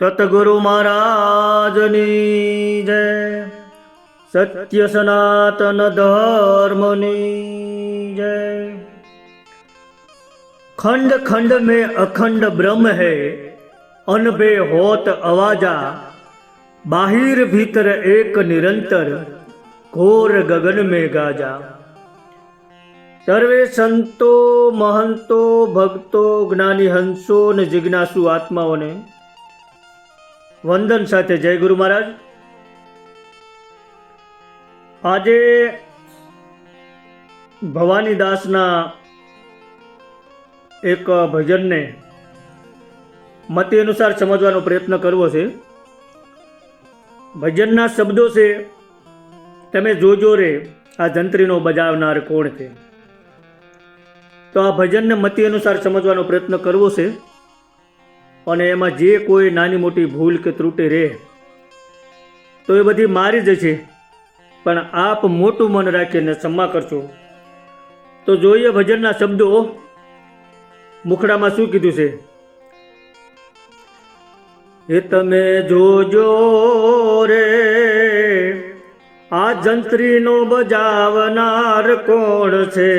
સતગુરુ મહારાજની જય। સત્ય સનાતન ધર્મની જય। खंड खंड में अखंड ब्रह्म है, अनबे होत अवाजा। बाहिर भीतर एक निरंतर, घोर गगन में गाजा। सर्वे संतो महंतो भक्तो ज्ञानी हंसो ने जिज्ञासु आत्माओं ने वंदन साथे जय गुरु महाराज। आजे भवानीदासना एक भजन ने मत अनुसार समझवानो प्रयत्न करवो छे। भजनना शब्दों से तमे जोजो रे आ जंत्रीनो बजावनार कोण छे। तो आ भजन ने मत अनुसार समझवानो प्रयत्न करवो छे अने एमां जे कोई नानी मोटी भूल के त्रुटि रहे तो ए बधी मारी जशे, पण आप मोटुं मन राखीने क्षमा करशो। तो जोईए भजनना शब्दों। मुखड़ा में शू कीधुं छे? हे तमे जोजो रे आ जंत्रीनो बजावनार कोण छे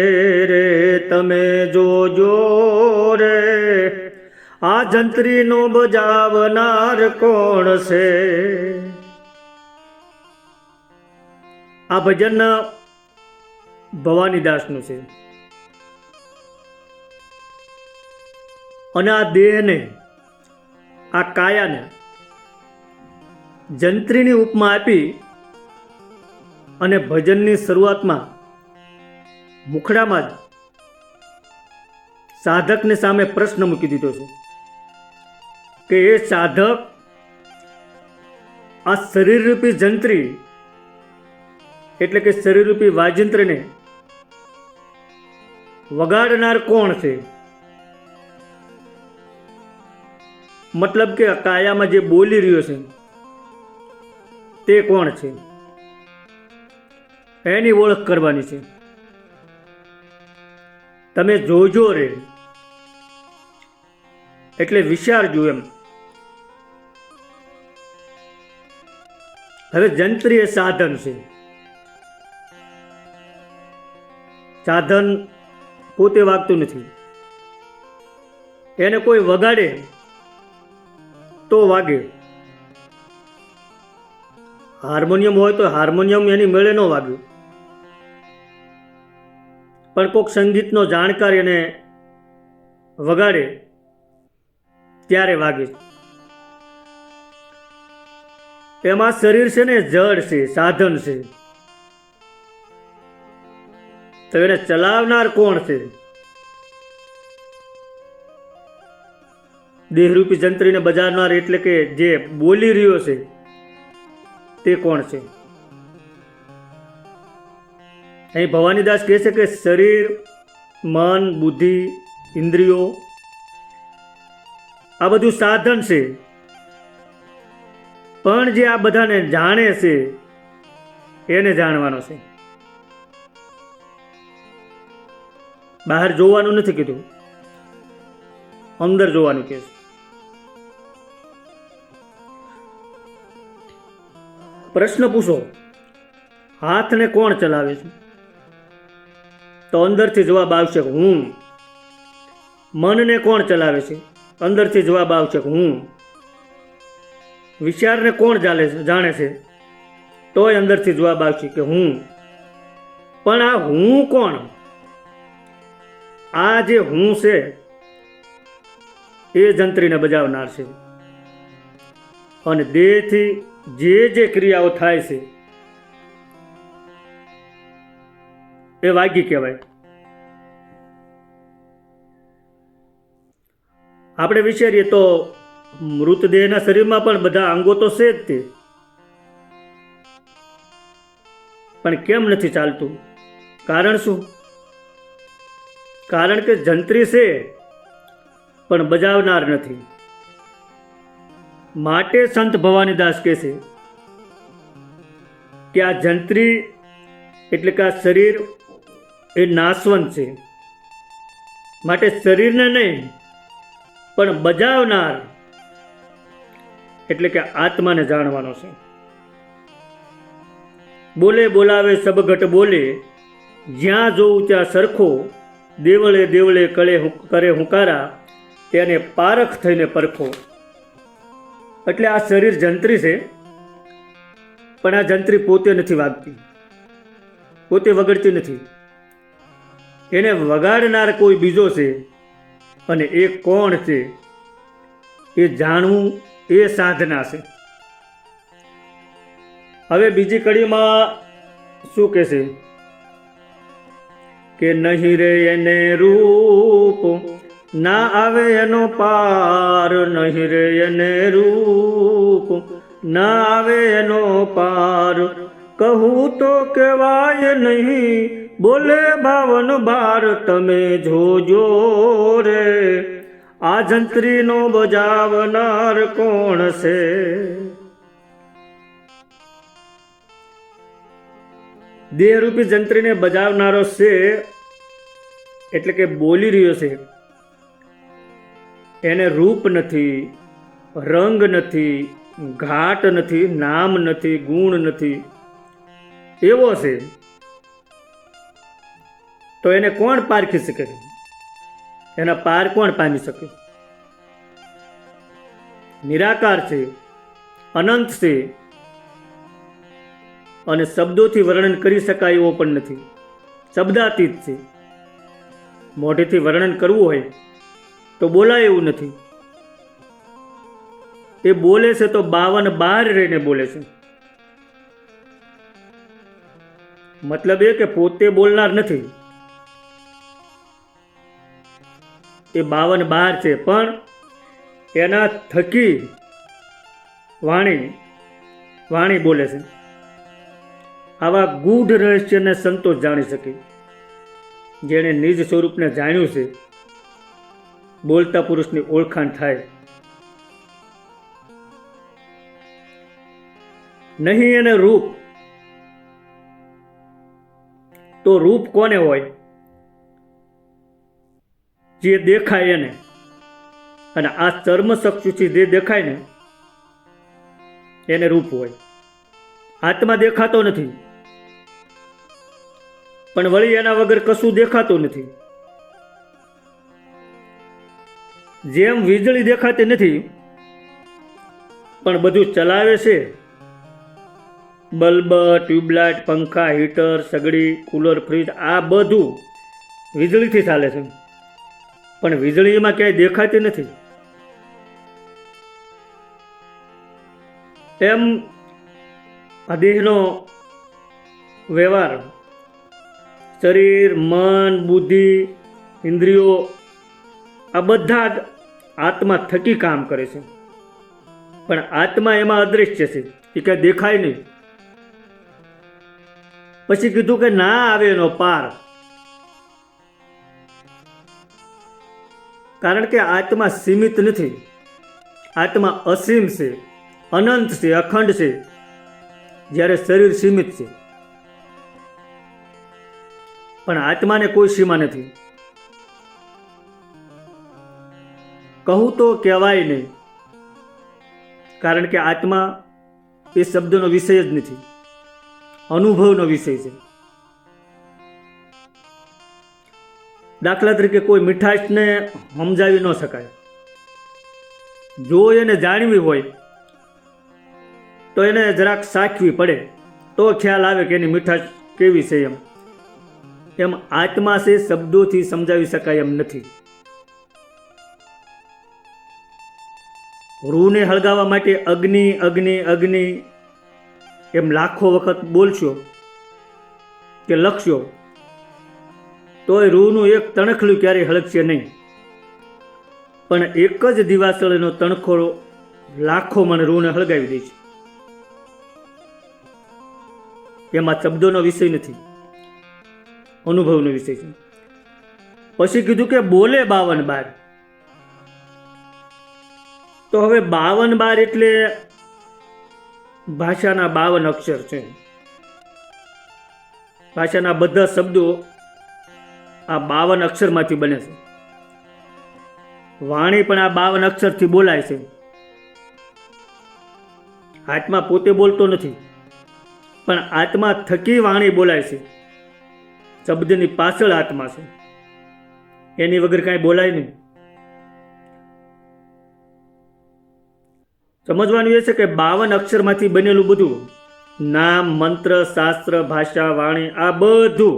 रे। तमे जोजो रे आ जंत्रीनो बजावनार कोण छे। आ भजन भवानीदासनुं छे અને આ દેહને આ કાયાને જંત્રીની ઉપમા આપી અને ભજનની શરૂઆતમાં મુખડામાં જ સાધકની સામે પ્રશ્ન મૂકી દીધો છે કે એ સાધક આ શરીરરૂપી જંત્રી એટલે કે શરીરરૂપી વાજિંત્રને વગાડનાર કોણ છે? मतलब के काया में जे बोली रह्यो छे ते कोण छे, एनी ओळख करवानी छे। तमे जोजो रे एटले विचारजो एम। हवे जंत्री ए साधन छे। साधन पोते वागतुं नथी, एने कोई वगाड़े तो वागे। हार्मोनियम होय तो हार्मोनियम एनी मेळे न वागे, पण कोक संगीतनो जाणकार एने वगाड़े त्यारे वागे। एमां शरीर छे ने जड़ छे, साधन छे, तो एने चलावनार कोण छे? देहरूपी जंत्री ने बजावनार एटले के जे बोली रह्यो छे ते कोण छे? अहीं भवानीदास कहे छे के शरीर मन बुद्धि इंद्रियों आ बधुं साधन छे, पण जे आ बधाने जाणे छे एने जाणवानो छे। बहार जोवानुं नथी कीधुं, अंदर जोवानुं कहे छे। प्रश्न पूछो, हाथ ने कोण चलावे छे? तो अंदर थी जवाब आवशे हूँ। मन ने कोण चलावे छे? अंदर थी जवाब आवशे हूँ। विचार ने कोण जाणे छे? तो अंदर थी जवाब आवशे के हूँ। पण आ हूँ कोण? आ जे हूँ छे ए जंत्री ने बजावनार छे। अने देह थी जे जे क्रियाओ थाय छे ए वागी कहेवाय। आपणे विचारीए तो मृतदेहना शरीरमां पण बधा अंगो तो छे ज ते, पण केम नथी चालतुं? कारण शुं? कारण के जंत्री छे पण बजावनार नथी। माटे संत भवानीदास कहे छे कि आ जंत्री एटले के आ शरीर ए नाशवंत छे, माटे शरीरने नहीं પણ બજાવનાર એટલે કે આત્માને જાણવાનો છે. બોલે બોલાવે સબઘટ બોલે, જ્યાં જોઉં ત્યાં સરખો, દેવળે દેવળે કરે હુંકારા, તેને પારખ થઈને પરખો. એટલે આ શરીર જંત્રી છે, પણ આ જંત્રી પોતે નથી વાગતી, પોતે વગડતી નથી. એને વગાડનાર કોઈ બીજો છે, અને એ કોણ છે એ જાણવું એ સાધના છે. હવે બીજી કડીમાં શું કહેશે કે નહીં રે એને રૂપ, ના આવે એનો પાર. નહીં રે એને રૂપ, ના આવે એનો પાર. કહું તો કહેવાય નહીં, બોલે 52 તમે જોજો રે, આ જંત્રીનો બજાવનાર કોણ છે. દેહરૂપી જંત્રીને બજાવનારો છે, એટલે કે બોલી રહ્યો છે. એને રૂપ નથી, રંગ નથી, ઘાટ નથી, નામ નથી, ગુણ નથી, એવો છે. તો એને કોણ પારખી શકે? એના પાર કોણ પામી શકે? નિરાકાર છે, અનંત છે, અને શબ્દોથી વર્ણન કરી શકાય એવો પણ નથી. શબ્દાતીત છે. મોઢેથી વર્ણન કરવું હોય તો બોલાય એવું નથી. એ બોલે છે તો 52 બહાર રહીને બોલે છે. મતલબ એ કે પોતે બોલનાર નથી. એ 52 બહાર છે, પણ એના થકી વાણી બોલે છે. આવા ગૂઢ રહસ્યને સંતો જાણી શકે. જેણે નિજ સ્વરૂપને જાણ્યું છે, બોલતા પુરુષની ઓળખાણ થાય. નહીં એને રૂપ, તો રૂપ કોને હોય? જે દેખાય એને. અને આ ચર્મ ચક્ષુથી જે દેખાય ને એને રૂપ હોય. આત્મા દેખાતો નથી, પણ વળી એના વગર કશું દેખાતું નથી. જેમ વીજળી દેખાતી નથી, પણ બધું ચલાવે છે. બલ્બ, ટ્યુબલાઇટ, પંખા, હીટર, સગડી, કુલર, ફ્રીજ, આ બધું વીજળીથી ચાલે છે, પણ વીજળીમાં ક્યાંય દેખાતી નથી. એમ આ દેહનો વ્યવહાર, શરીર, મન, બુદ્ધિ, ઇન્દ્રિયો, આ બધા જ આત્મા થકી કામ કરે છે. પણ આત્મા એમાં અદૃશ્ય છે, એ ક્યાંય દેખાય નહીં. પછી કીધું કે ના આવે એનો પાર. કારણ કે આત્મા સીમિત નથી. આત્મા અસીમ છે, અનંત છે, અખંડ છે, જ્યારે શરીર સીમિત છે. પણ આત્માને કોઈ સીમા નથી. કહું તો કહેવાય નહીં, કારણ કે આત્મા એ શબ્દનો વિષય જ નથી, અનુભવનો વિષય છે. દાખલા તરીકે કોઈ મીઠાશને સમજાવી ન શકાય. જો એને જાણવી હોય તો એને જરાક સાચવી પડે, તો ખ્યાલ આવે કે એની મીઠાશ કેવી છે. એમ આત્મા છે, શબ્દોથી સમજાવી શકાય એમ નથી. રૂને હળગાવવા માટે અગ્નિ અગ્નિ અગ્નિ એમ લાખો વખત બોલશો કે લખશો, તોય રૂનું એક તણખલું ક્યારેય હળગશે નહીં. પણ એક જ દિવાસળીનો તણખો લાખો મણ રૂને હળગાવી દે છે. એમાં શબ્દોનો વિષય નથી, અનુભવનો વિષય છે. પછી કીધું કે બોલે 52 બાર. તો હવે 52 બાર એટલે ભાષાના 52 અક્ષર છે. ભાષાના બધા શબ્દો આ 52 અક્ષરમાંથી બને છે. વાણી પણ આ 52 અક્ષરથી બોલાય છે. આત્મા પોતે બોલતો નથી, પણ આત્મા થકી વાણી બોલાય છે. શબ્દની પાછળ આત્મા છે, એની વગર કાંઈ બોલાય નહીં. સમજવાનું એ છે કે 52 અક્ષરમાંથી બનેલું બધું, નામ, મંત્ર, શાસ્ત્ર, ભાષા, વાણી, આ બધું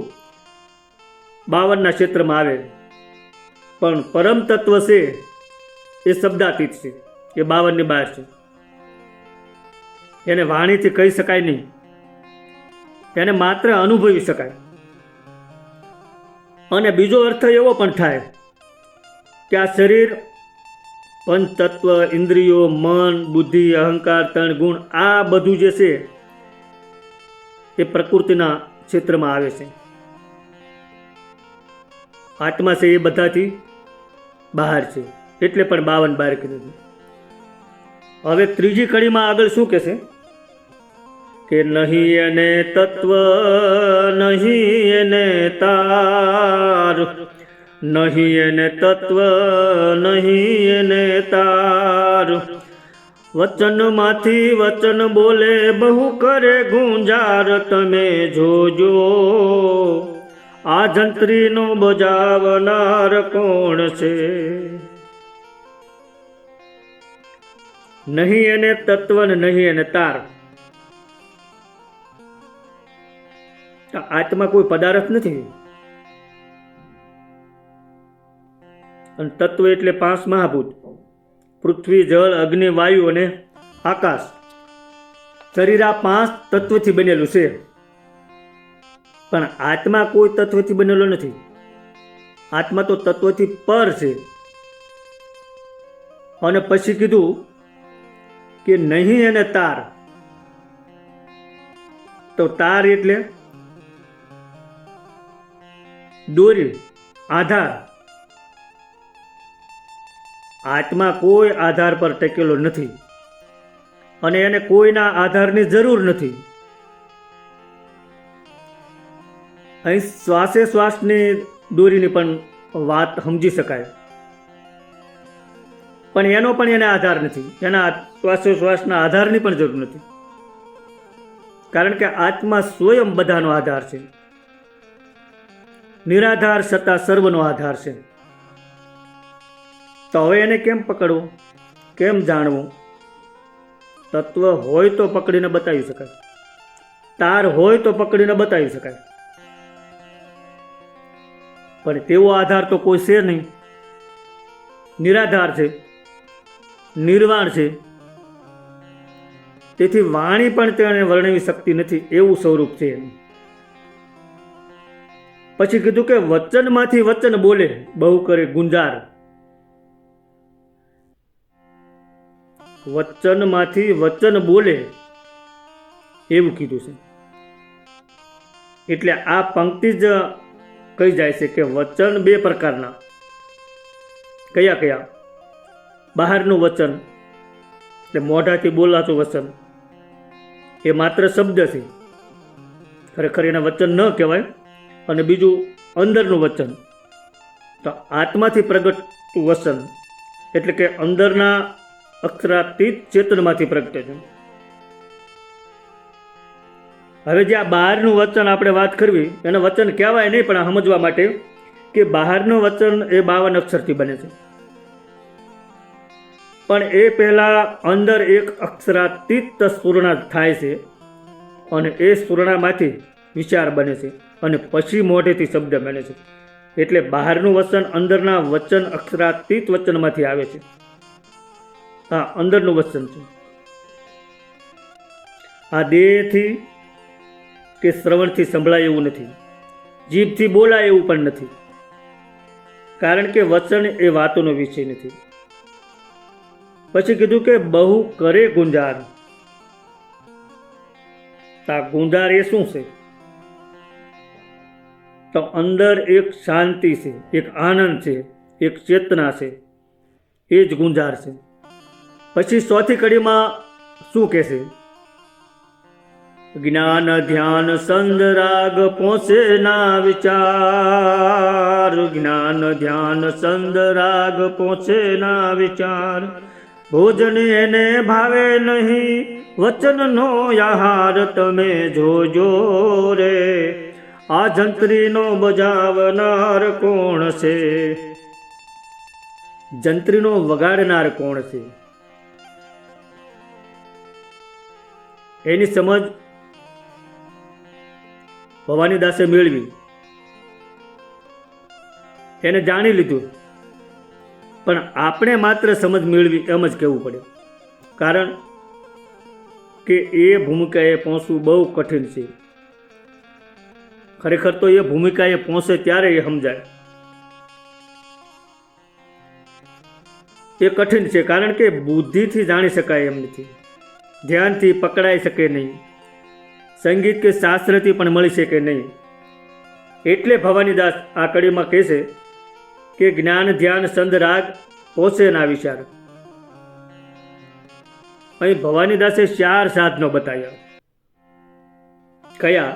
52ના ક્ષેત્રમાં આવે. પણ પરમ તત્વ છે એ શબ્દાતીત છે, એ 52ની બહાર છે. એને વાણીથી કહી શકાય નહીં, એને માત્ર અનુભવી શકાય. અને બીજો અર્થ એવો પણ થાય કે આ શરીર, પંચતત્વ, ઇન્દ્રિયો, મન, બુદ્ધિ, અહંકાર, 3 ગુણ, આ બધું જે છે એ પ્રકૃતિના ક્ષેત્રમાં આવે છે. આત્મા છે એ બધાથી બહાર છે, એટલે પણ 52 બહાર કીધું. હવે ત્રીજી કડીમાં આગળ શું કહેશે કે નહીં એને તત્વ, નહીં એને તાર, નહીં એને તત્વ, નહીં એને તાર. વચનમાંથી વચન બોલે, બહુ કરે ગુંજાર. તમે જોજો આ જંત્રીનો બજાવનાર કોણ છે. નહીં એને તત્વ ને નહીં એને તાર. આત્મા કોઈ પદાર્થ નથી, અને તત્વ એટલે 5 મહાભૂત: પૃથ્વી, જળ, અગ્નિ, વાયુ અને આકાશ. શરીર આ 5 તત્વથી બનેલું છે, પણ આત્મા કોઈ તત્વથી બનેલો નથી. આત્મા તો તત્વથી પર છે. અને પછી કીધું કે નહીં એને તાર. તો તાર એટલે દોરી, આધાર. આત્મા કોઈ આધાર પર ટકેલો નથી, અને એને કોઈના આધારની જરૂર નથી. અહીં શ્વાસે શ્વાસની દોરીની પણ વાત સમજી શકાય, પણ એનો પણ એને આધાર નથી. એના શ્વાસે શ્વાસના આધારની પણ જરૂર નથી, કારણ કે આત્મા સ્વયં બધાનો આધાર છે. નિરાધાર છતાં સર્વનો આધાર છે. તો હવે એને કેમ પકડવું, કેમ જાણવું? તત્વ હોય તો પકડીને બતાવી શકાય, તાર હોય તો પકડીને બતાવી શકાય, પણ તેવો આધાર તો કોઈ છે નહીં. નિરાધાર છે, નિર્વાણ છે. તેથી વાણી પણ તેને વર્ણવી શકતી નથી, એવું સ્વરૂપ છે એનું. પછી કીધું કે વચનમાંથી વચન બોલે, બહુ કરે ગુંજાર. વચનમાંથી વચન બોલે એવું કીધું છે. એટલે આ પંક્તિ જ કહી જાય છે કે વચન 2 પ્રકારના. કયા કયા? બહારનું વચન એટલે મોઢાથી બોલાતું વચન, એ માત્ર શબ્દ છે, ખરેખર એને વચન ન કહેવાય. અને બીજું અંદરનું વચન, તો આત્માથી પ્રગટતું વચન, એટલે કે અંદરના અક્ષરાતીત ચેતનમાંથી પ્રગટે છે. હવે જે આ બહારનું વચન આપણે વાત કરવી, એને વચન કહેવાય નહીં, પણ સમજવા માટે કે બહારનું વચન એ 52 અક્ષરથી બને છે, પણ એ પહેલા અંદર એક અક્ષરાતીત સ્ફુરણા થાય છે, અને એ સ્ફુરણામાંથી વિચાર બને છે, અને પછી મોઢેથી શબ્દ બને છે. એટલે બહારનું વચન અંદરના વચન અક્ષરાતીત વચનમાંથી આવે છે. હા, અંદરનું વચન છે. આ દેહથી કે શ્રવણથી સંભળાય એવું નથી, જીભથી બોલાય એવું પણ નથી, કારણ કે વચન એ વાતોનો વિષય નથી. પછી કીધું કે બહુ કરે ગુંજાર. આ ગુંજાર એ શું છે? તો અંદર એક શાંતિ છે, એક આનંદ છે, એક ચેતના છે, એ જ ગુંજાર છે. પછી ચોથી કડીમાં શું કહેશે? જ્ઞાન ધ્યાન સંગ રાગ પહોંચે ના વિચાર. જ્ઞાન ધ્યાન સંગ રાગ પહોંચે ના વિચાર. ભોજન એને ભાવે નહીં, વચનનો આહાર તમે જોજો રે, આ જંત્રીનો બજાવનાર કોણ છે? જંત્રીનો વગાડનાર કોણ છે? એની સમજ ભવાનીદાસે મેળવી, એને જાણી લીધું. પણ આપણે માત્ર સમજ મેળવી એમ જ કહેવું પડે, કારણ કે એ ભૂમિકાએ પહોંચવું બહુ કઠિન છે. ખરેખર તો એ ભૂમિકાએ પહોંચે ત્યારે એ સમજાય. એ કઠિન છે, કારણ કે બુદ્ધિથી જાણી શકાય એમ નથી, ધ્યાનથી પકડાઈ શકે નહીં, સંગીત કે શાસ્ત્રથી પણ મળી શકે નહીં. એટલે ભવાનીદાસ આ કડીમાં કહે છે કે જ્ઞાન ધ્યાન સંદ રાગ પોષે ના વિચાર. અહીં ભવાનીદાસે 4 સાધનો બતાવ્યા. કયા?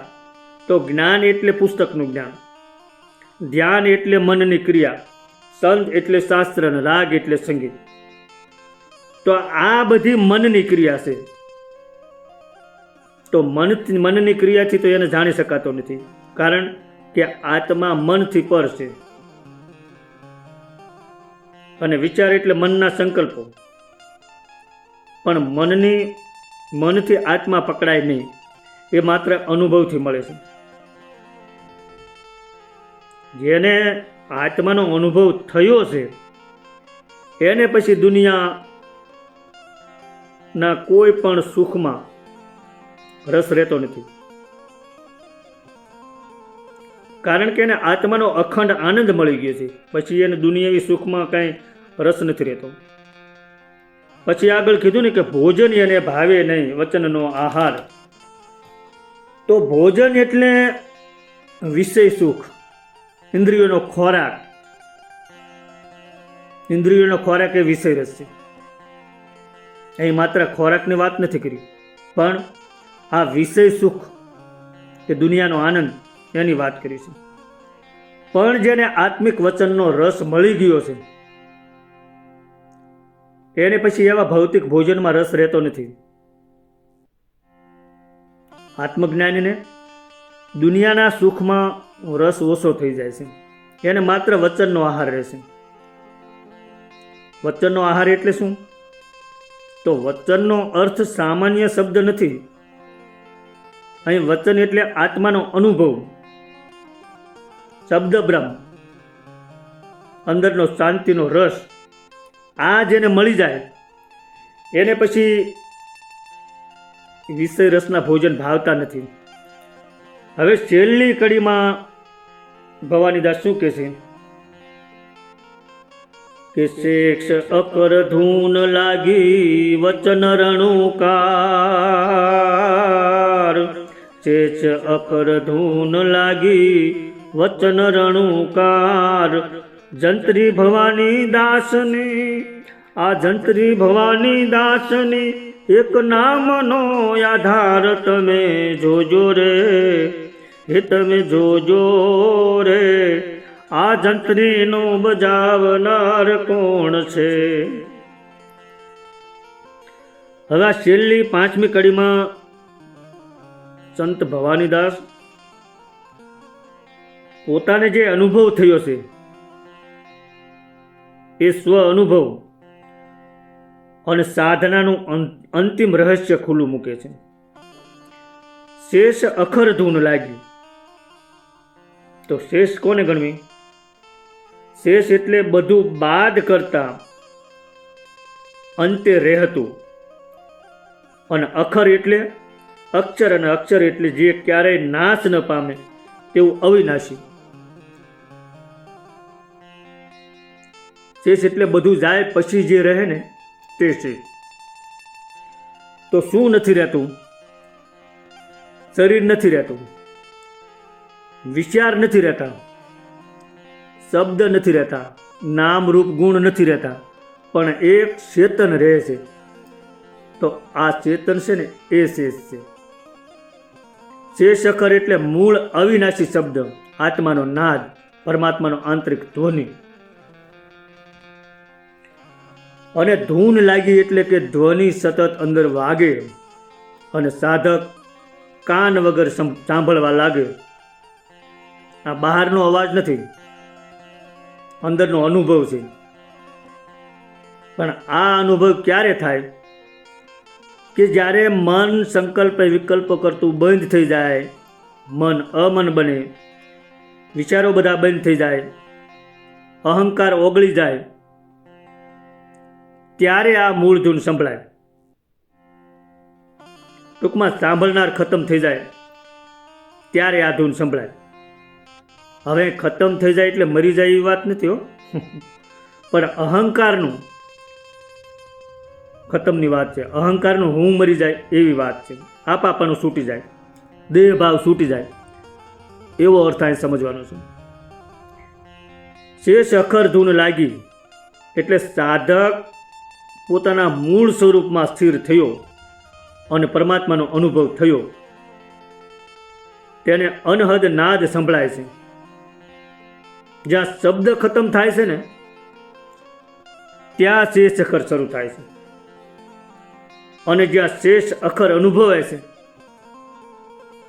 તો જ્ઞાન એટલે પુસ્તકનું જ્ઞાન, ધ્યાન એટલે મનની ક્રિયા, સંત એટલે શાસ્ત્ર, રાગ એટલે સંગીત. તો આ બધી મનની ક્રિયા છે. તો મનની ક્રિયાથી તો એને જાણી શકાતો નથી, કારણ કે આત્મા મનથી પર છે, અને વિચાર એટલે મનના સંકલ્પો. પણ મનથી આત્મા પકડાય નહીં, એ માત્ર અનુભવથી મળે છે. જેને આત્માનો અનુભવ થયો છે એને પછી દુનિયાના કોઈ પણ સુખમાં રસ રહેતો નથી, કારણ કે એને આત્માનો અખંડ આનંદ મળી ગયો છે. પછી એને દુનિયાવી સુખમાં કાંઈ રસ નથી રહેતો. પછી આગળ કીધું ને કે ભોજન એને ભાવે નહીં, વચનનો આહાર. તો ભોજન એટલે વિષય સુખ, ઇન્દ્રિયોનો ખોરાક. ઇન્દ્રિયોનો ખોરાક એ વિષય રસ છે. અહીં માત્ર ખોરાકની વાત નથી કરી, પણ આ વિષય સુખ એ દુનિયાનો આનંદ એની વાત કરી છે. પણ જેને આત્મિક વચનનો રસ મળી ગયો છે એને પછી એવા ભૌતિક ભોજનમાં રસ રહેતો નથી. આત્મજ્ઞાનીને દુનિયાના સુખમાં રસ ઓછો થઈ જાય છે, એને માત્ર વચનનો આહાર રહેશે. વચનનો આહાર એટલે શું? તો વચનનો અર્થ સામાન્ય શબ્દ નથી. અહીં વચન એટલે આત્માનો અનુભવ, શબ્દ બ્રહ્મ, અંદરનો શાંતિનો રસ. આ જેને મળી જાય એને પછી વિષય રસના ભોજન ભાવતા નથી. હવે છેલ્લી કડીમાં ભવાનીદાસ શું કહે છે કે શેક્ષ અકર ધૂન લાગી વચન રણુકાર, શેષ અકર ધૂન લાગી વચન રણુકાર. જંત્રી ભવાની દાસની, આ જંત્રી ભવાની દાસની એક નામનો આધાર તમે જોજો રે, હે તમે જોજો રે, આ જંત્રીનો બજાવનાર કોણ છે? હવે આ છેલ્લી 5મી કડીમાં સંત ભવાનીદાસ પોતાને જે અનુભવ થયો છે એ સ્વ અનુભવ અને સાધનાનું અંતિમ રહસ્ય ખુલ્લું મૂકે છે. શેષ અખર ધૂન લાગી. તો શેષ કોને ગણવી? શેષ એટલે બધું બાદ કરતા અંતે રહેતું, અને અખર એટલે અક્ષર, અને અક્ષર એટલે જે ક્યારેય નાશ ન પામે તેવું અવિનાશી. શેષ એટલે બધું જાય પછી જે રહે ને તે છે. તો શું નથી રહેતું? શરીર નથી રહેતું, વિચાર નથી રહેતા, શબ્દ નથી રહેતા, નામ રૂપ ગુણ નથી રહેતા, પણ એક ચેતન રહે છે. તો આ ચેતન છે ને એ શેષ છે. શેષ અખર એટલે મૂળ અવિનાશી શબ્દ, આત્માનો નાદ, પરમાત્માનો આંતરિક ધ્વનિ. અને ધૂન લાગી એટલે કે ધ્વનિ સતત અંદર વાગે અને સાધક કાન વગર સાંભળવા લાગે. આ બહારનો અવાજ નથી, અંદરનો અનુભવ છે. પણ આ અનુભવ ક્યારે થાય કે જ્યારે મન સંકલ્પ વિકલ્પ કરતું બંધ થઈ જાય, મન અમન બને, વિચારો બધા બંધ થઈ જાય, અહંકાર ઓગળી જાય, ત્યારે આ મૂળ ધૂન સંભળાય. ટૂંકમાં સાંભળનાર ખતમ થઈ જાય ત્યારે આ ધૂન સંભળાય. હવે ખતમ થઈ જાય એટલે મરી જાય એવી વાત નથી હો, પણ અહંકારનું ખતમની વાત છે. અહંકારનું હું મરી જાય એવી વાત છે. આપાપાનું છૂટી જાય, દેહ ભાવ છૂટી જાય, એવો અર્થ અહીં સમજવાનો છે. શેષ અખર ધૂન લાગી એટલે સાધક પોતાના મૂળ સ્વરૂપમાં સ્થિર થયો અને પરમાત્માનો અનુભવ થયો. તેને અનહદ નાદ સંભળાય છે. જ્યાં શબ્દ ખતમ થાય છે ને ત્યાં શેષ અખર શરૂ થાય છે, અને જ્યાં શેષ અખર અનુભવાય છે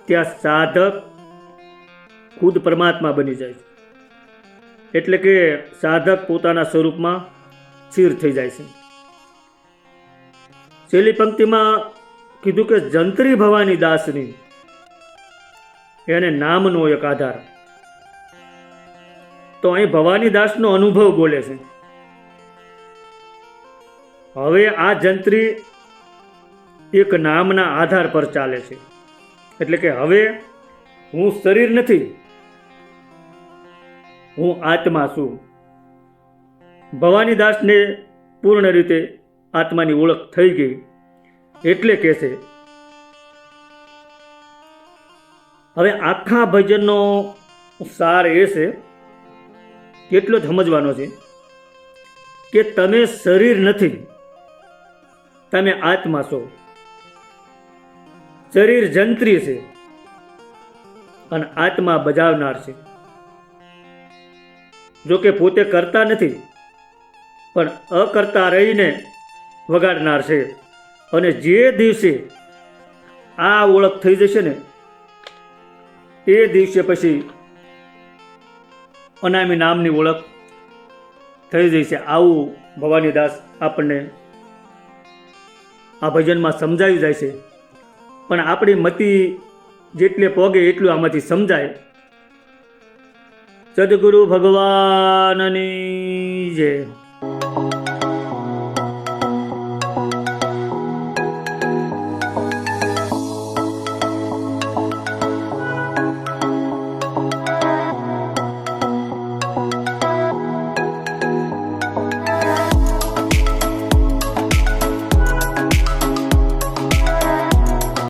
ત્યાં સાધક ખુદ પરમાત્મા બની જાય છે. એટલે કે સાધક પોતાના સ્વરૂપમાં સ્થિર થઈ જાય છે. છેલ્લી પંક્તિમાં કીધું કે જંત્રી ભવાની દાસની, એને નામનો એક આધાર. તો અહીં ભવાની દાસનો અનુભવ બોલે છે. હવે આ જંત્રી એક નામના આધાર પર ચાલે છે. એટલે કે હવે હું શરીર નથી, હું આત્મા છું. ભવાની દાસને પૂર્ણ રીતે આત્માની ઓળખ થઈ ગઈ. એટલે કે છે હવે આખા ભજનનો સાર એ છે, કેટલો જ સમજવાનો છે કે તમે શરીર નથી, તમે આત્મા છો. શરીર જંત્રી છે અને આત્મા બજાવનાર છે. જો કે પોતે કરતા નથી, પણ અકર્તા રહીને વગાડનાર છે. અને જે દિવસે આ ઓળખ થઈ જશે ને તે દિવસે પછી અનામી નામની ઓળખ થઈ જશે. આવું ભવાનીદાસ આપણને આ ભજનમાં સમજાવી જાય છે. પણ આપણી મતિ જેટલે પોગે એટલું આમાંથી સમજાય. સદગુરુ ભગવાનની જય.